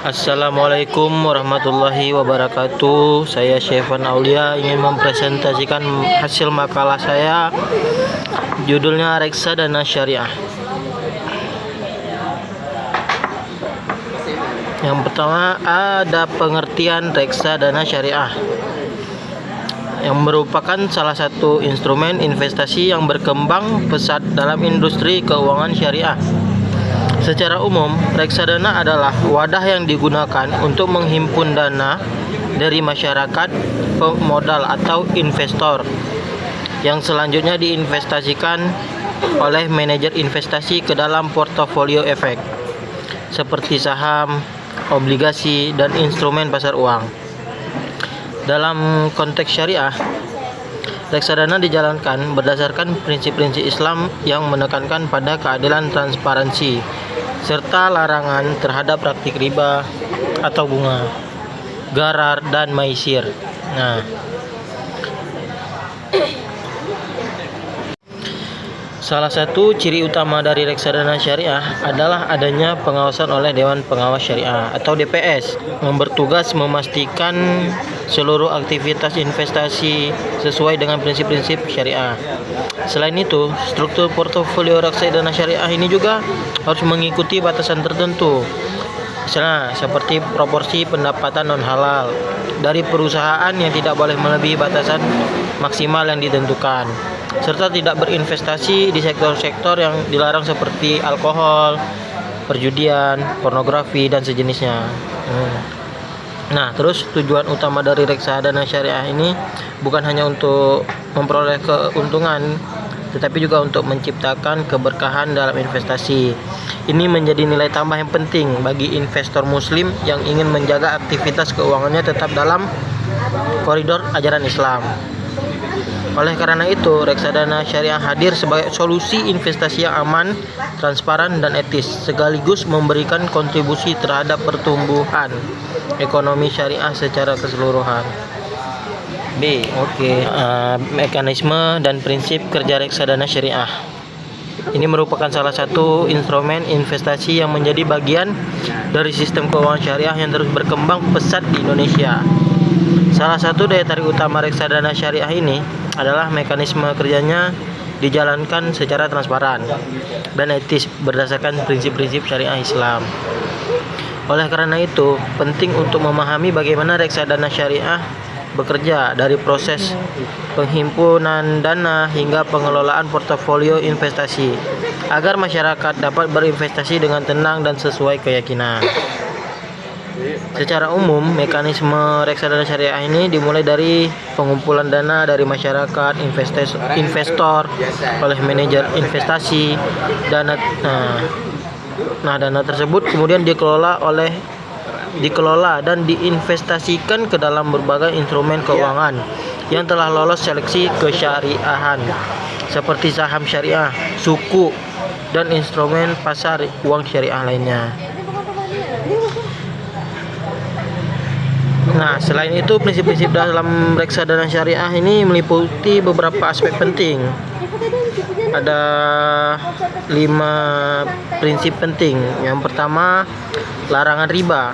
Assalamualaikum warahmatullahi wabarakatuh. Saya Syefan Aulia ingin mempresentasikan hasil makalah saya. Judulnya Reksadana Syariah. Yang pertama, ada pengertian reksadana syariah, yang merupakan salah satu instrumen investasi yang berkembang pesat dalam industri keuangan syariah. Secara umum, reksadana adalah wadah yang digunakan untuk menghimpun dana dari masyarakat pemodal atau investor yang selanjutnya diinvestasikan oleh manajer investasi ke dalam portofolio efek seperti saham, obligasi, dan instrumen pasar uang. Dalam konteks syariah, reksadana dijalankan berdasarkan prinsip-prinsip Islam yang menekankan pada keadilan, transparansi, serta larangan terhadap praktik riba atau bunga, gharar, dan maisir. Salah satu ciri utama dari reksadana syariah adalah adanya pengawasan oleh Dewan Pengawas Syariah atau DPS yang bertugas memastikan seluruh aktivitas investasi sesuai dengan prinsip-prinsip syariah. Selain itu, struktur portofolio reksadana syariah ini juga harus mengikuti batasan tertentu. Misalnya seperti proporsi pendapatan non halal dari perusahaan yang tidak boleh melebihi batasan maksimal yang ditentukan, serta tidak berinvestasi di sektor-sektor yang dilarang seperti alkohol, perjudian, pornografi, dan sejenisnya. Terus tujuan utama dari reksadana syariah ini bukan hanya untuk memperoleh keuntungan, tetapi juga untuk menciptakan keberkahan dalam investasi. Ini menjadi nilai tambah yang penting bagi investor muslim yang ingin menjaga aktivitas keuangannya tetap dalam koridor ajaran Islam. Oleh karena itu, reksadana syariah hadir sebagai solusi investasi yang aman, transparan, dan etis, sekaligus memberikan kontribusi terhadap pertumbuhan ekonomi syariah secara keseluruhan. Mekanisme dan prinsip kerja reksadana syariah. Ini merupakan salah satu instrumen investasi yang menjadi bagian dari sistem keuangan syariah yang terus berkembang pesat di Indonesia. Salah satu daya tarik utama reksadana syariah ini adalah mekanisme kerjanya dijalankan secara transparan dan etis berdasarkan prinsip-prinsip syariah Islam. Oleh karena itu, penting untuk memahami bagaimana reksadana syariah bekerja dari proses penghimpunan dana hingga pengelolaan portofolio investasi agar masyarakat dapat berinvestasi dengan tenang dan sesuai keyakinan. Secara umum, mekanisme reksadana syariah ini dimulai dari pengumpulan dana dari masyarakat, investor oleh manajer investasi. Dana tersebut kemudian dikelola dan diinvestasikan ke dalam berbagai instrumen keuangan yang telah lolos seleksi kesyariahan seperti saham syariah, suku, dan instrumen pasar uang syariah lainnya. Selain itu, prinsip-prinsip dalam reksadana syariah ini meliputi beberapa aspek penting. Ada 5 prinsip penting. Yang pertama, larangan riba.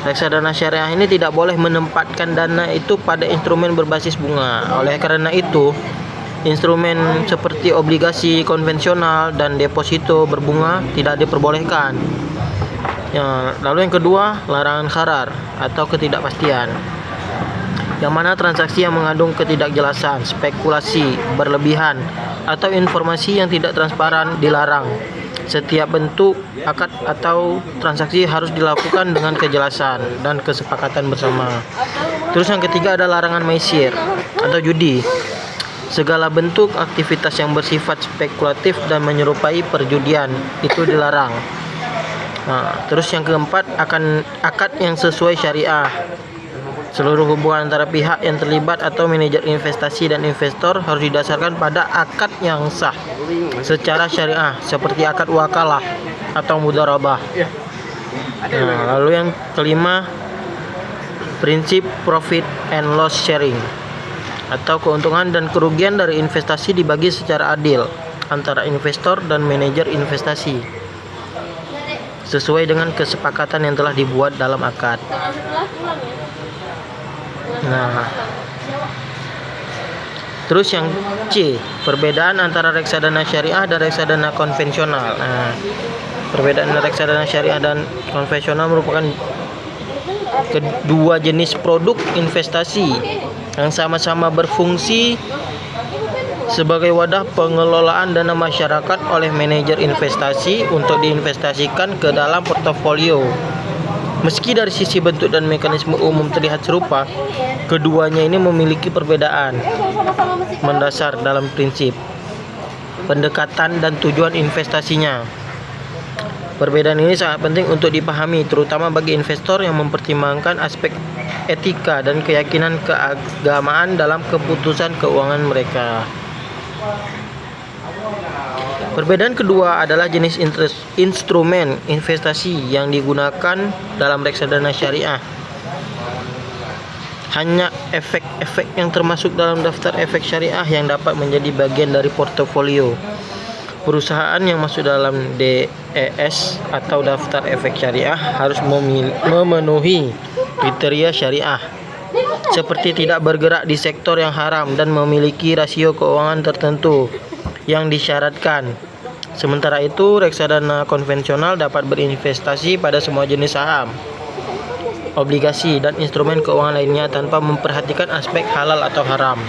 Reksadana syariah ini tidak boleh menempatkan dana itu pada instrumen berbasis bunga. Oleh karena itu, instrumen seperti obligasi konvensional dan deposito berbunga tidak diperbolehkan. Lalu yang kedua, larangan gharar atau ketidakpastian, yang mana transaksi yang mengandung ketidakjelasan, spekulasi berlebihan, atau informasi yang tidak transparan dilarang. Setiap bentuk akad atau transaksi harus dilakukan dengan kejelasan dan kesepakatan bersama. Terus yang ketiga ada larangan maisir atau judi. Segala bentuk aktivitas yang bersifat spekulatif dan menyerupai perjudian itu dilarang. Terus yang keempat, akad yang sesuai syariah. Seluruh hubungan antara pihak yang terlibat atau manajer investasi dan investor harus didasarkan pada akad yang sah secara syariah seperti akad wakalah atau mudharabah. Lalu yang kelima, prinsip profit and loss sharing atau keuntungan dan kerugian dari investasi dibagi secara adil antara investor dan manajer investasi. sesuai dengan kesepakatan yang telah dibuat dalam akad. Nah, terus yang C, perbedaan antara reksadana syariah dan reksadana konvensional. Nah, perbedaan reksadana syariah dan konvensional merupakan kedua jenis produk investasi yang sama-sama berfungsi sebagai wadah pengelolaan dana masyarakat oleh manajer investasi untuk diinvestasikan ke dalam portofolio. Meski dari sisi bentuk dan mekanisme umum terlihat serupa, keduanya ini memiliki perbedaan mendasar dalam prinsip, pendekatan, dan tujuan investasinya. Perbedaan ini sangat penting untuk dipahami, terutama bagi investor yang mempertimbangkan aspek etika dan keyakinan keagamaan dalam keputusan keuangan mereka. Perbedaan kedua adalah jenis instrumen investasi yang digunakan dalam reksadana syariah. Hanya efek-efek yang termasuk dalam daftar efek syariah yang dapat menjadi bagian dari portofolio. Perusahaan yang masuk dalam DES atau daftar efek syariah harus memenuhi kriteria syariah, seperti tidak bergerak di sektor yang haram dan memiliki rasio keuangan tertentu yang disyaratkan. Sementara itu, reksadana konvensional dapat berinvestasi pada semua jenis saham, obligasi, dan instrumen keuangan lainnya tanpa memperhatikan aspek halal atau haram.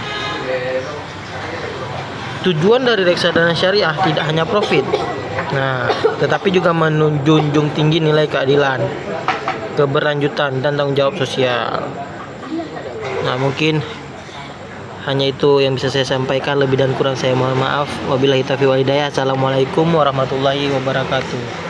Tujuan dari reksadana syariah tidak hanya profit, tetapi juga menjunjung tinggi nilai keadilan, keberlanjutan, dan tanggung jawab sosial. Mungkin hanya itu yang bisa saya sampaikan. Lebih dan kurang saya mohon maaf. Wabillahi taufiq wal hidayah. Assalamualaikum warahmatullahi wabarakatuh.